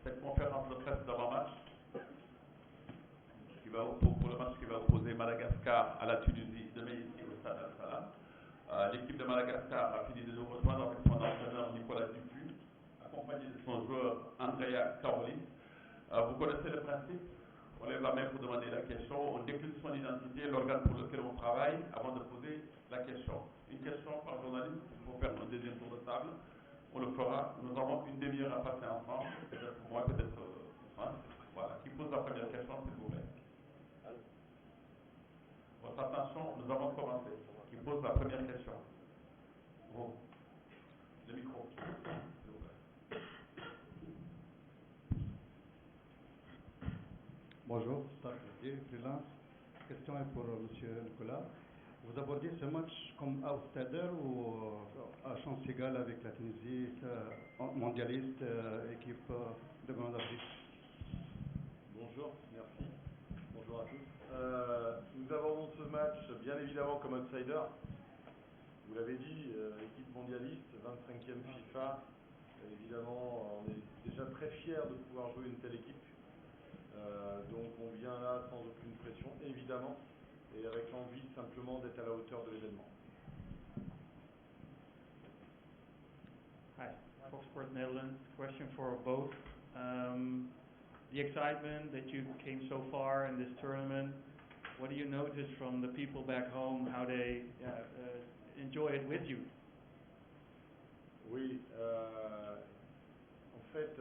cette conférence de presse d'avant-match pour le match qui va opposer Madagascar à la Tunisie demain ici au Stade Al-Salam. L'équipe de Madagascar a fini de nous rejoindre avec son entraîneur Nicolas Dupuis, accompagné de son joueur Andrea Carolis. Vous connaissez le principe, on lève la main pour demander la question, on décline son identité, l'organe pour lequel on travaille avant de poser la question. Une question par journaliste, il faut faire un deuxième tour de table. On le fera, nous avons une demi-heure à passer ensemble, peut-être moi, peut-être voilà. Qui pose la première question, s'il vous plaît? Votre attention, nous avons commencé. Qui pose la première question? Vous. Le micro, s'il vous plaît. Bonjour, Stark freelance. Question est pour M. Nicolas. Vous abordez ce match comme outsider ou à chance égale avec la Tunisie, mondialiste, équipe de Grande Afrique? Bonjour, merci. Bonjour à tous. Nous abordons ce match bien évidemment comme outsider. Vous l'avez dit, équipe mondialiste, 25e FIFA. Évidemment, on est déjà très fiers de pouvoir jouer une telle équipe. Donc on vient là sans aucune pression, évidemment, et avec l'envie simplement d'être à la hauteur de l'événement. Hi, Fox Sports Netherlands. Question for both. The excitement that you came so far in this tournament, what do you notice from the people back home, how they enjoy it with you? Oui, en fait,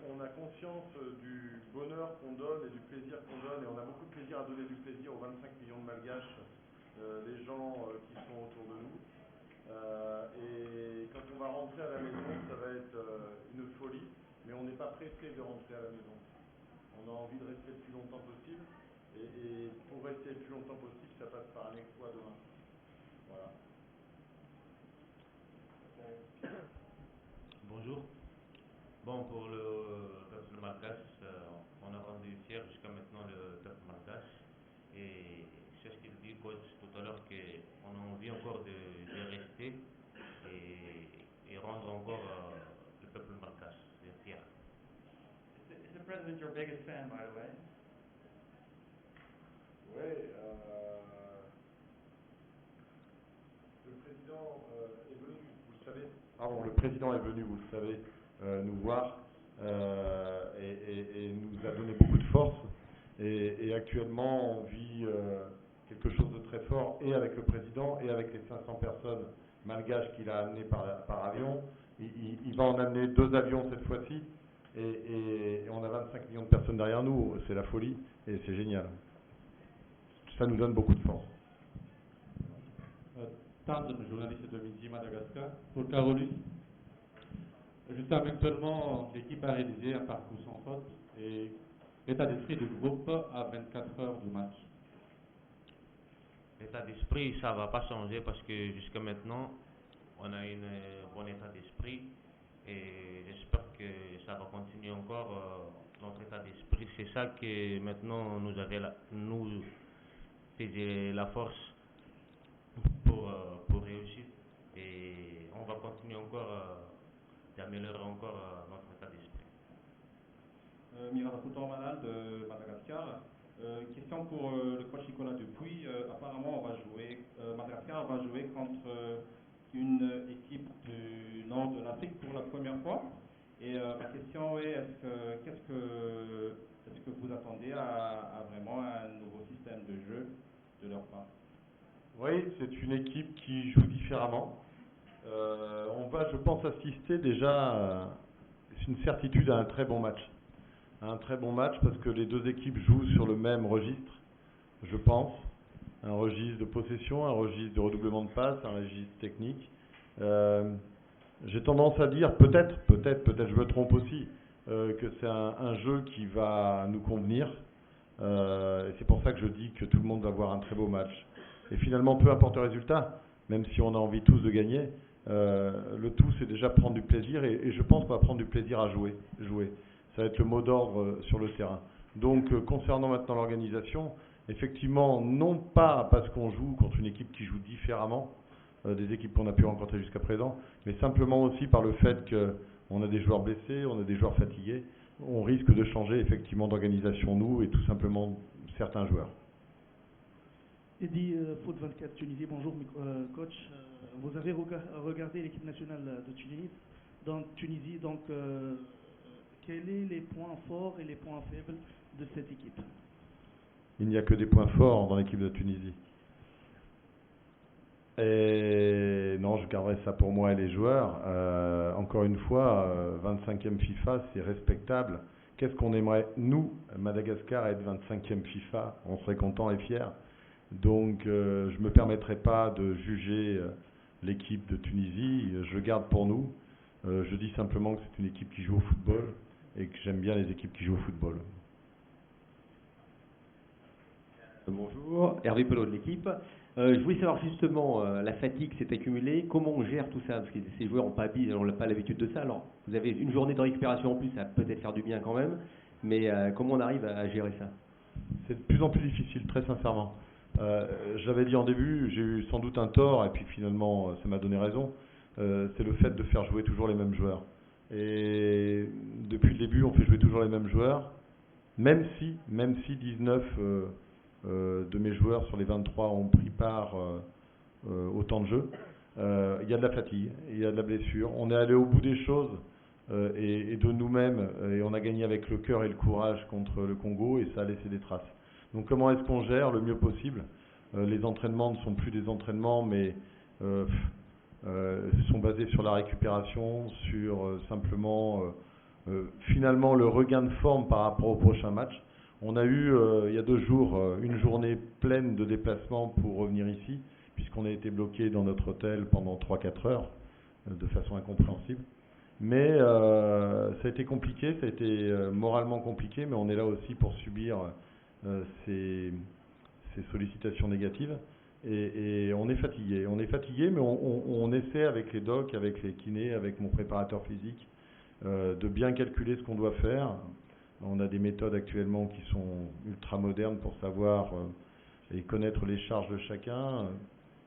on a conscience du bonheur qu'on donne et du plaisir qu'on donne, et on a beaucoup de plaisir à donner du plaisir aux 25 millions de Malgaches, les gens qui sont autour de nous. Et quand on va rentrer à la maison, ça va être une folie, mais on n'est pas pressé de rentrer à la maison. On a envie de rester le plus longtemps possible, et pour rester le plus longtemps possible, ça passe par un exploit demain. Voilà. Bonjour. Bon, pour le peuple malgache, on a rendu fier jusqu'à maintenant le peuple malgache. Et c'est ce qu'il dit, coach, tout à l'heure, qu'on a envie encore de rester et rendre encore le peuple malgache fier. Is the president your biggest fan, by the way? Oui, le président est venu, vous le savez. Pardon, le président est venu, vous le savez, nous voir et nous a donné beaucoup de force. Et actuellement, on vit quelque chose de très fort, et avec le président et avec les 500 personnes malgaches qu'il a amenées par avion. Il va en amener 2 avions cette fois-ci, et on a 25 millions de personnes derrière nous. C'est la folie et c'est génial. Ça nous donne beaucoup de force. Tandem, journaliste de Midi Madagascar, pour Carolis. Jusqu'à actuellement, l'équipe a réalisé un parcours sans faute et l'état d'esprit du groupe à 24 heures du match. L'état d'esprit, ça ne va pas changer parce que jusqu'à maintenant, on a un bon état d'esprit et j'espère que ça va continuer encore notre état d'esprit. C'est ça que maintenant nous faisait la force pour réussir, et on va continuer encore d'améliorer encore notre état d'esprit. Miranda Foutan-Manal de Madagascar. Question pour le coach Nicolas Dupuis. Apparemment, Madagascar va jouer contre une équipe du nord de l'Afrique pour la première fois. Et ma question est, est-ce que vous attendez à vraiment un nouveau système de jeu de leur part? Oui, c'est une équipe qui joue différemment. On va, je pense, assister déjà, c'est une certitude, à un très bon match. Un très bon match parce que les 2 équipes jouent sur le même registre, je pense. Un registre de possession, un registre de redoublement de passes, un registre technique. J'ai tendance à dire, peut-être je me trompe aussi, que c'est un jeu qui va nous convenir. Et c'est pour ça que je dis que tout le monde va avoir un très beau match. Et finalement, peu importe le résultat, même si on a envie tous de gagner, le tout c'est déjà prendre du plaisir, et je pense qu'on va prendre du plaisir à jouer. Ça va être le mot d'ordre sur le terrain. Donc concernant maintenant l'organisation, effectivement, non pas parce qu'on joue contre une équipe qui joue différemment des équipes qu'on a pu rencontrer jusqu'à présent, mais simplement aussi par le fait On a des joueurs blessés, on a des joueurs fatigués. On risque de changer effectivement d'organisation, nous, et tout simplement certains joueurs. Eddy, Foot 24 Tunisie, bonjour coach. Vous avez regardé l'équipe nationale de Tunisie, donc quels sont les points forts et les points faibles de cette équipe? Il n'y a que des points forts dans l'équipe de Tunisie. Et non, je garderai ça pour moi et les joueurs. Encore une fois, 25e FIFA, c'est respectable. Qu'est-ce qu'on aimerait, nous, Madagascar, être 25e FIFA? On serait content et fiers. Donc, je ne me permettrai pas de juger l'équipe de Tunisie. Je garde pour nous. Je dis simplement que c'est une équipe qui joue au football et que j'aime bien les équipes qui jouent au football. Bonjour, Hervé Pelot de l'équipe. Je voulais savoir justement, la fatigue s'est accumulée, comment on gère tout ça? Parce que ces joueurs n'ont pas l'habitude de ça. Alors, vous avez une journée de récupération en plus, ça va peut-être faire du bien quand même, mais comment on arrive à gérer ça? C'est de plus en plus difficile, très sincèrement. J'avais dit en début, j'ai eu sans doute un tort, et puis finalement, ça m'a donné raison. C'est le fait de faire jouer toujours les mêmes joueurs. Et depuis le début, on fait jouer toujours les mêmes joueurs, même si 19 de mes joueurs sur les 23 ont pris part au temps de jeu. Il y a de la fatigue, il y a de la blessure. On est allé au bout des choses et de nous-mêmes, et on a gagné avec le cœur et le courage contre le Congo, et ça a laissé des traces. Donc comment est-ce qu'on gère le mieux possible? Les entraînements ne sont plus des entraînements, mais sont basés sur la récupération, sur simplement finalement le regain de forme par rapport au prochain match. On a eu, il y a 2 jours, une journée pleine de déplacements pour revenir ici, puisqu'on a été bloqué dans notre hôtel pendant 3-4 heures, de façon incompréhensible. Mais ça a été compliqué, ça a été moralement compliqué, mais on est là aussi pour subir ces sollicitations négatives. Et on est fatigué. On est fatigué, mais on essaie avec les docs, avec les kinés, avec mon préparateur physique, de bien calculer ce qu'on doit faire. On a des méthodes actuellement qui sont ultra modernes pour savoir et connaître les charges de chacun.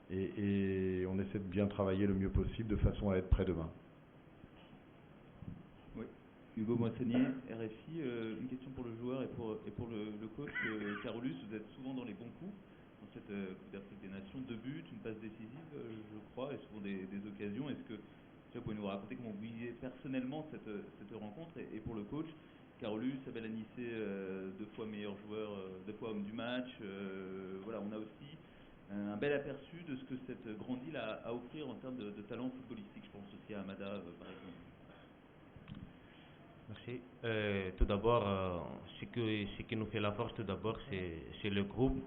Et on essaie de bien travailler le mieux possible de façon à être prêt demain. Oui. Hugo Moissonnier, RFI. Une question pour le joueur et pour le coach. Carolus, vous êtes souvent dans les bons coups dans cette Coupe d'Afrique des Nations. 2 buts, une passe décisive, je crois, et souvent des occasions. Est-ce que vous pouvez nous raconter comment vous vivez personnellement cette rencontre? Et pour le coach, Carolus, Abel Anissé, 2 fois meilleur joueur, 2 fois homme du match. Voilà, on a aussi un bel aperçu de ce que cette grande île a à offrir en termes de talent footballistique. Je pense aussi à Amada, par exemple. Merci. Tout d'abord, ce qui nous fait la force, tout d'abord, c'est le groupe.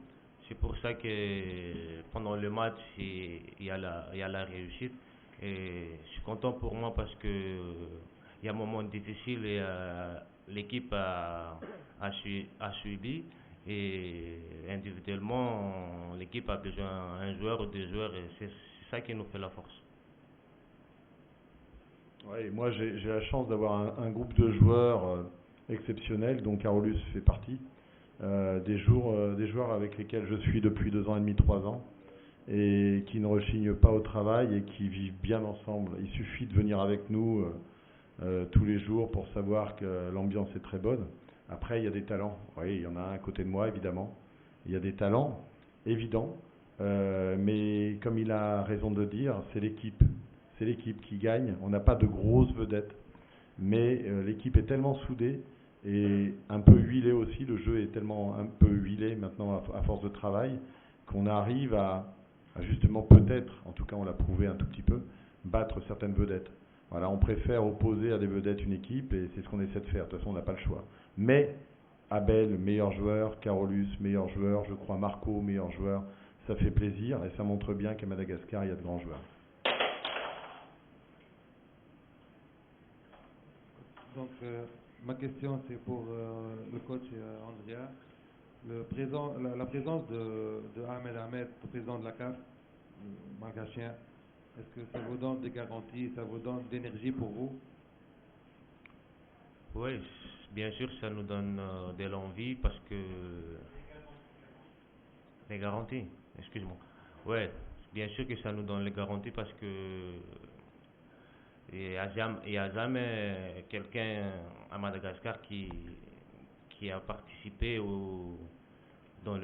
C'est pour ça que pendant le match, il y a la réussite. Et je suis content pour moi parce que il y a un moment difficile et l'équipe a suivi. Et individuellement, l'équipe a besoin d'un joueur ou 2 joueurs. Et c'est ça qui nous fait la force. Ouais, moi j'ai la chance d'avoir un groupe de joueurs exceptionnels, dont Carolus fait partie. Des joueurs avec lesquels je suis depuis 2 ans et demi, 3 ans, et qui ne rechignent pas au travail et qui vivent bien ensemble. Il suffit de venir avec nous tous les jours pour savoir que l'ambiance est très bonne. Après, il y a des talents. Oui, il y en a un à côté de moi, évidemment. Il y a des talents évidents, mais comme il a raison de dire, c'est l'équipe. C'est l'équipe qui gagne. On n'a pas de grosses vedettes, mais l'équipe est tellement soudée et un peu huilée aussi. Le jeu est tellement un peu huilé maintenant à force de travail qu'on arrive à justement peut-être, en tout cas on l'a prouvé un tout petit peu, battre certaines vedettes. Voilà, on préfère opposer à des vedettes une équipe et c'est ce qu'on essaie de faire. De toute façon, on n'a pas le choix. Mais Abel, meilleur joueur, Carolus, meilleur joueur, je crois Marco, meilleur joueur, ça fait plaisir et ça montre bien qu'à Madagascar, il y a de grands joueurs. Donc, ma question, c'est pour le coach Andrea. La présence de Ahmed, le président de la CAF, malgachien, est-ce que ça vous donne des garanties, ça vous donne de l'énergie pour vous? Oui, bien sûr, ça nous donne de l'envie parce que... Les garanties, excuse-moi. Oui, bien sûr que ça nous donne les garanties parce que il n'y a jamais quelqu'un à Madagascar qui a participé dans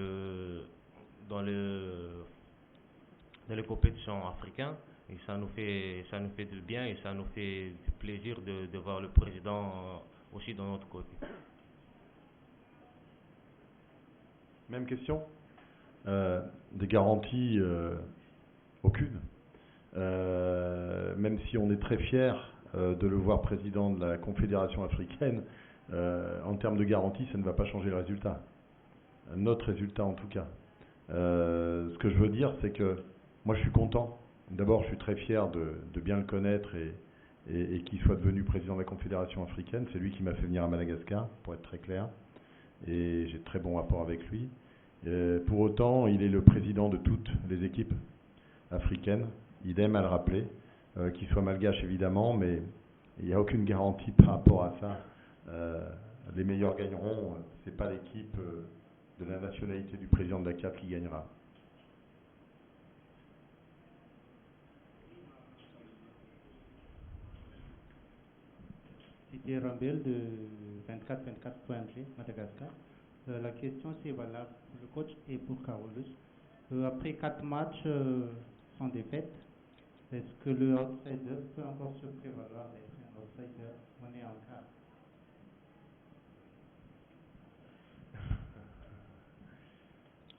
les compétitions africaines. Et ça nous fait du bien et ça nous fait du plaisir de voir le président aussi dans notre côté. Même question. Des garanties, aucune. Même si on est très fiers de le voir président de la Confédération africaine, en termes de garantie, ça ne va pas changer le résultat. Notre résultat en tout cas. Ce que je veux dire, c'est que moi je suis content. D'abord, je suis très fier de bien le connaître et qu'il soit devenu président de la Confédération africaine. C'est lui qui m'a fait venir à Madagascar, pour être très clair. Et j'ai de très bons rapports avec lui. Pour autant, il est le président de toutes les équipes africaines. Il aime à le rappeler, qu'il soit malgache évidemment, mais il n'y a aucune garantie par rapport à ça. Les meilleurs gagneront, ce n'est pas l'équipe de la nationalité du président de la CAF qui gagnera. C'était Rambel de 24-24.g, Madagascar. La question c'est valable pour le coach et pour Carolus. Après 4 matchs sans défaite, est-ce que le outsider peut encore se prévaloir d'être un outsider mené en quart?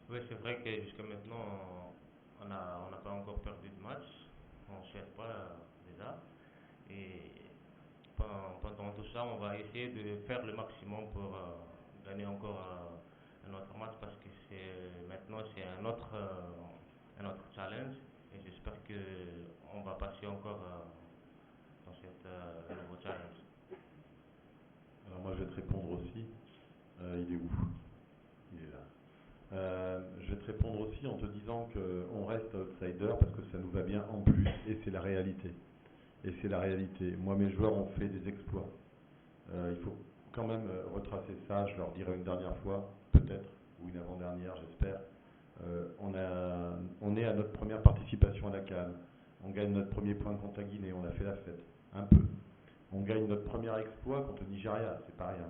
Oui, c'est vrai que jusqu'à maintenant, on n'a pas encore perdu de match. On ne cherche pas déjà. Et pendant tout ça, on va essayer de faire le maximum pour gagner encore un autre match parce que maintenant c'est un autre challenge et j'espère qu'on va passer encore dans cette nouveau challenge. Alors moi je vais te répondre aussi. Il est où? Il est là. Je vais te répondre aussi en te disant qu'on reste outsider parce que ça nous va bien en plus et c'est la réalité. Et c'est la réalité. Moi, mes joueurs ont fait des exploits. Il faut quand même retracer ça. Je leur dirai une dernière fois, peut-être, ou une avant-dernière, j'espère. On est à notre première participation à la CAN. On gagne notre premier point contre la Guinée. On a fait la fête, un peu. On gagne notre premier exploit contre le Nigeria, c'est pas rien.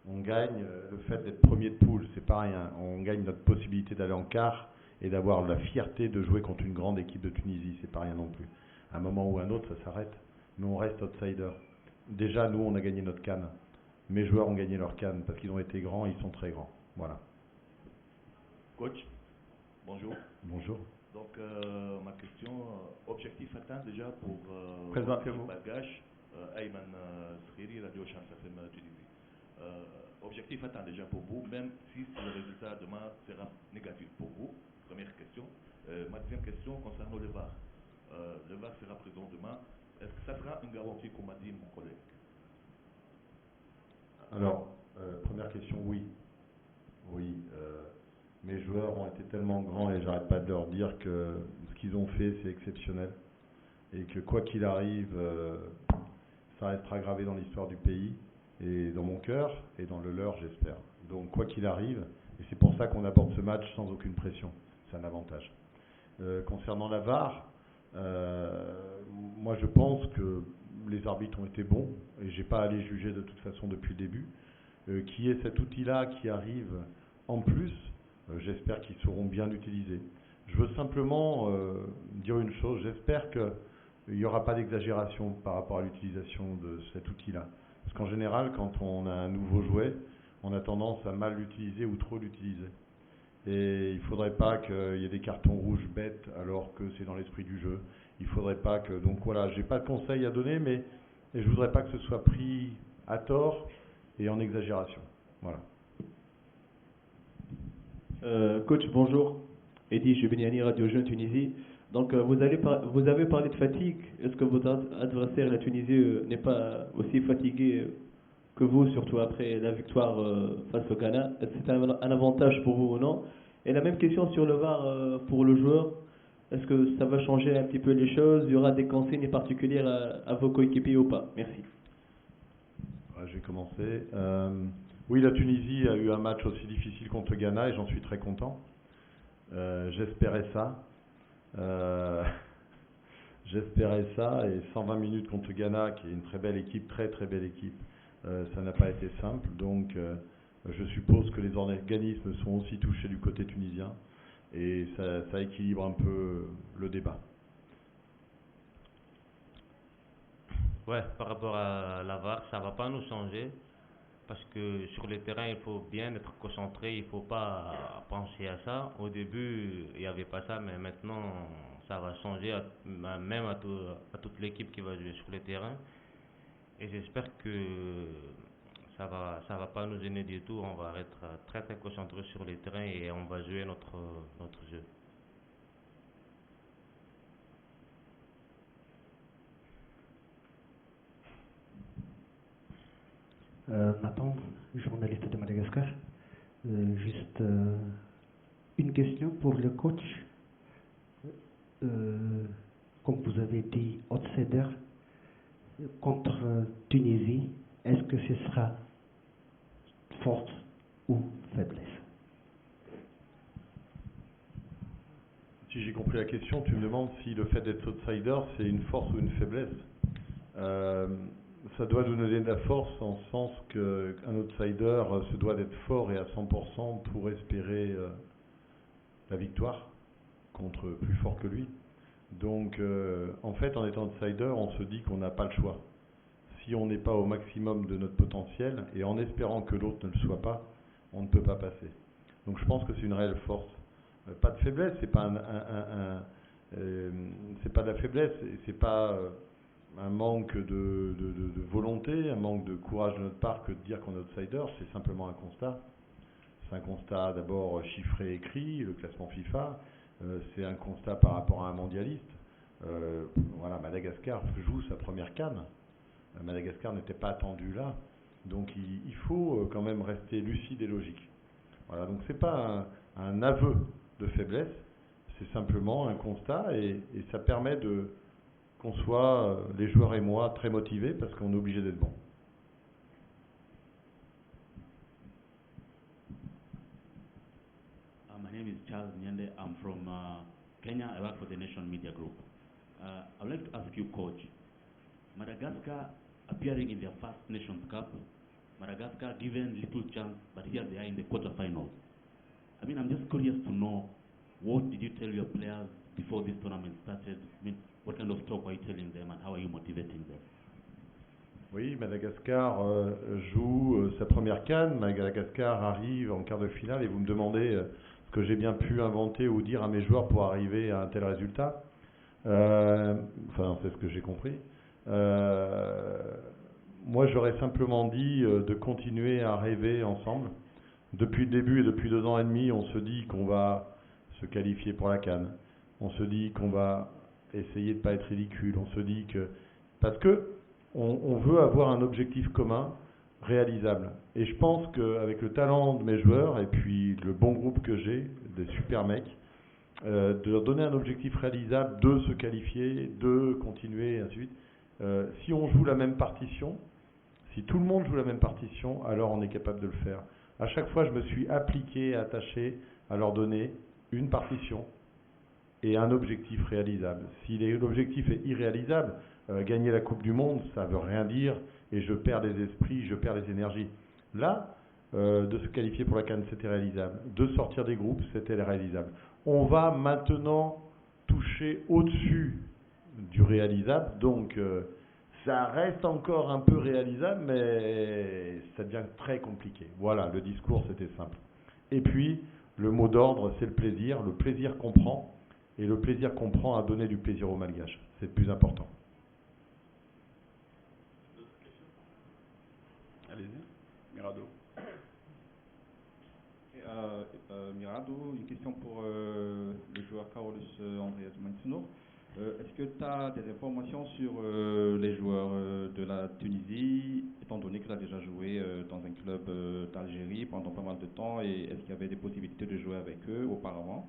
On gagne le fait d'être premier de poule, c'est pas rien. On gagne notre possibilité d'aller en quart et d'avoir la fierté de jouer contre une grande équipe de Tunisie, c'est pas rien non plus. À un moment ou à un autre, ça s'arrête. Mais on reste outsider. Déjà, nous, on a gagné notre CAN. Mes joueurs ont gagné leur CAN parce qu'ils ont été grands, ils sont très grands. Voilà. Coach, bonjour. Bonjour. Donc, ma question, objectif atteint déjà pour Présentez-vous. Malgache, Ayman Sriri, Radio Chance FM Tunisie. Objectif atteint déjà pour vous, même si le résultat demain sera négatif pour vous. Première question. Ma deuxième question concernant le VAR. Le VAR sera présent demain. Est-ce que ça sera une garantie, comme a dit mon collègue? Alors, première question, oui. Oui. Mes joueurs ont été tellement grands et j'arrête pas de leur dire que ce qu'ils ont fait, c'est exceptionnel. Et que quoi qu'il arrive, ça restera gravé dans l'histoire du pays et dans mon cœur et dans le leur, j'espère. Donc, quoi qu'il arrive, et c'est pour ça qu'on aborde ce match sans aucune pression. C'est un avantage. Concernant la VAR, moi je pense que les arbitres ont été bons et j'ai pas à les juger de toute façon depuis le début. Qui est cet outil-là qui arrive en plus, j'espère qu'ils sauront bien l'utiliser. Je veux simplement dire une chose, j'espère qu'il n'y aura pas d'exagération par rapport à l'utilisation de cet outil-là. Parce qu'en général, quand on a un nouveau jouet, on a tendance à mal l'utiliser ou trop l'utiliser. Et il ne faudrait pas qu'il y ait des cartons rouges bêtes alors que c'est dans l'esprit du jeu. Il ne faudrait pas que... Donc voilà, je n'ai pas de conseils à donner, mais je ne voudrais pas que ce soit pris à tort et en exagération. Voilà. Coach, bonjour. Eddy Jebeniani, Radio Jeune Tunisie. Donc vous avez parlé de fatigue. Est-ce que votre adversaire, la Tunisie, n'est pas aussi fatigué que vous, surtout après la victoire face au Ghana? Est-ce que c'est un avantage pour vous ou non? Et la même question sur le VAR pour le joueur. Est-ce que ça va changer un petit peu les choses? Il y aura des consignes particulières à vos coéquipiers ou pas? Merci. Je vais commencer. Oui, la Tunisie a eu un match aussi difficile contre le Ghana et j'en suis très content. J'espérais ça. J'espérais ça, et 120 minutes contre Ghana, qui est une très belle équipe, très très belle équipe, ça n'a pas été simple. Donc je suppose que les organismes sont aussi touchés du côté tunisien, et ça équilibre un peu le débat. Ouais, par rapport à la VAR, ça ne va pas nous changer. Parce que sur le terrain, il faut bien être concentré, il ne faut pas penser à ça. Au début, il n'y avait pas ça, mais maintenant, ça va changer, même à toute l'équipe qui va jouer sur le terrain. Et j'espère que ça va pas nous gêner du tout. On va être très très concentré sur le terrain et on va jouer notre jeu. Nathan, journaliste de Madagascar. Juste une question pour le coach. Comme vous avez dit, outsider contre Tunisie, est-ce que ce sera force ou faiblesse? Si j'ai compris la question, tu me demandes si le fait d'être outsider, c'est une force ou une faiblesse. Ça doit nous donner de la force en ce sens qu'un outsider se doit d'être fort et à 100% pour espérer la victoire contre plus fort que lui. Donc en fait, en étant outsider, on se dit qu'on n'a pas le choix. Si on n'est pas au maximum de notre potentiel et en espérant que l'autre ne le soit pas, on ne peut pas passer. Donc je pense que c'est une réelle force. Pas de faiblesse, c'est pas c'est pas de la faiblesse, c'est pas un manque de volonté, un manque de courage de notre part que de dire qu'on est outsider, c'est simplement un constat. C'est un constat d'abord chiffré, écrit, le classement FIFA, c'est un constat par rapport à un mondialiste. Voilà, Madagascar joue sa première CAN. Madagascar n'était pas attendu là, donc il faut quand même rester lucide et logique. Voilà, donc c'est pas un aveu de faiblesse, c'est simplement un constat et ça permet qu'on soit, les joueurs et moi, très motivés parce qu'on est obligé d'être bons. My name is Charles Nyande. I'm from Kenya. I work for the Nation Media Group. I would like to ask you, Coach, Madagascar appearing in their first Nations Cup, Madagascar given little chance, but here they are in the quarterfinals. I mean, I'm just curious to know, what did you tell your players before this tournament started? I mean, what kind of talk are you telling them and how are you motivating them? Oui, Madagascar joue sa première CAN. Madagascar arrive en quart de finale et vous me demandez ce que j'ai bien pu inventer ou dire à mes joueurs pour arriver à un tel résultat. Enfin, c'est ce que j'ai compris. Moi, j'aurais simplement dit de continuer à rêver ensemble. Depuis le début et depuis 2 ans et demi, on se dit qu'on va se qualifier pour la CAN. On se dit qu'on va essayer de ne pas être ridicule. On se dit que... Parce que on veut avoir un objectif commun, réalisable. Et je pense qu'avec le talent de mes joueurs et puis le bon groupe que j'ai, des super mecs, de leur donner un objectif réalisable, de se qualifier, de continuer, et ainsi de suite. Si on joue la même partition, si tout le monde joue la même partition, alors on est capable de le faire. À chaque fois, je me suis appliqué, attaché à leur donner une partition et un objectif réalisable. Si l'objectif est irréalisable, gagner la Coupe du Monde, ça ne veut rien dire et je perds les esprits, je perds les énergies. Là, de se qualifier pour la CAN, c'était réalisable. De sortir des groupes, c'était réalisable. On va maintenant toucher au-dessus du réalisable, donc ça reste encore un peu réalisable, mais ça devient très compliqué. Voilà, le discours, c'était simple. Et puis, le mot d'ordre, c'est le plaisir. Le plaisir qu'on prend, et le plaisir qu'on prend à donner du plaisir aux Malgaches. C'est le plus important. Allez-y, Mirado. Mirado, une question pour le joueur Carolus Andreas Mansuno. Est-ce que tu as des informations sur les joueurs de la Tunisie, étant donné que tu as déjà joué dans un club d'Algérie pendant pas mal de temps, et est-ce qu'il y avait des possibilités de jouer avec eux auparavant?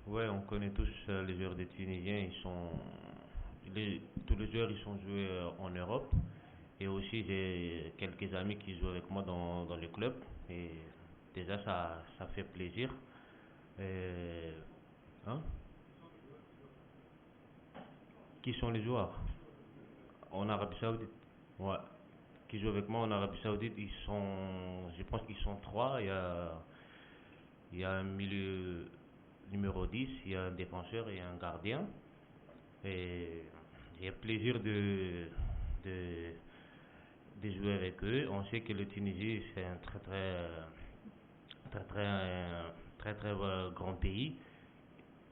Oui, on connaît tous les joueurs des Tunisiens. Tous les joueurs ils sont joués en Europe. Et aussi j'ai quelques amis qui jouent avec moi dans le club. Et déjà ça fait plaisir. Hein? Qui sont les joueurs? En Arabie Saoudite. Ouais. Qui jouent avec moi en Arabie Saoudite, je pense qu'ils sont 3. Il y a un milieu numéro 10, il y a un défenseur et un gardien. Et j'ai plaisir de jouer avec eux. On sait que le Tunisie, c'est un très grand pays.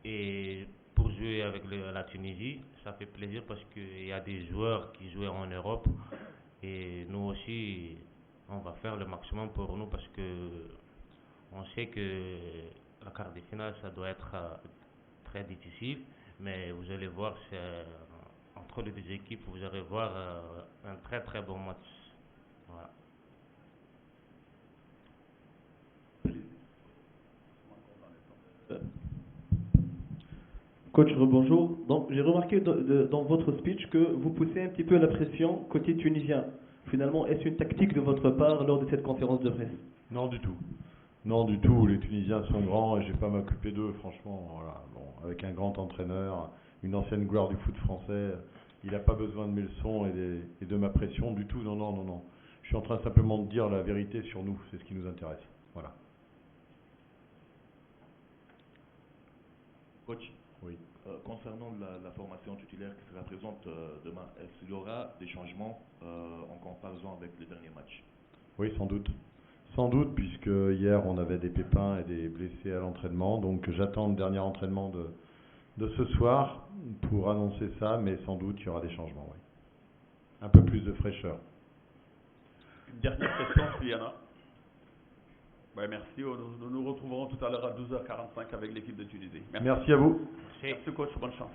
Et pour jouer avec la Tunisie, ça fait plaisir parce qu'il y a des joueurs qui jouent en Europe. Et nous aussi, on va faire le maximum pour nous parce que on sait que la quart de finale, ça doit être très difficile. Mais vous allez voir, entre les deux équipes, vous allez voir un très bon match. Voilà. Coach, rebonjour. Donc, j'ai remarqué dans votre speech que vous poussez un petit peu la pression côté tunisien. Finalement, est-ce une tactique de votre part lors de cette conférence de presse? Non, du tout. Non, du tout. Les Tunisiens sont grands et je ne vais pas m'occuper d'eux, franchement. Voilà. Bon, avec un grand entraîneur, une ancienne gloire du foot français, il n'a pas besoin de mes leçons et de ma pression du tout. Non. Je suis en train simplement de dire la vérité sur nous. C'est ce qui nous intéresse. Voilà. Coach, oui. Concernant la formation titulaire qui sera présente demain, est-ce qu'il y aura des changements en comparaison avec le dernier match? Oui, sans doute. Sans doute, puisque hier on avait des pépins et des blessés à l'entraînement. Donc j'attends le dernier entraînement de ce soir pour annoncer ça, mais sans doute il y aura des changements. Oui. Un peu plus de fraîcheur. Une dernière question, s'il y en a. Ouais, merci. Nous nous retrouverons tout à l'heure à 12h45 avec l'équipe de Tunisie. Merci à vous. Merci coach, bonne chance.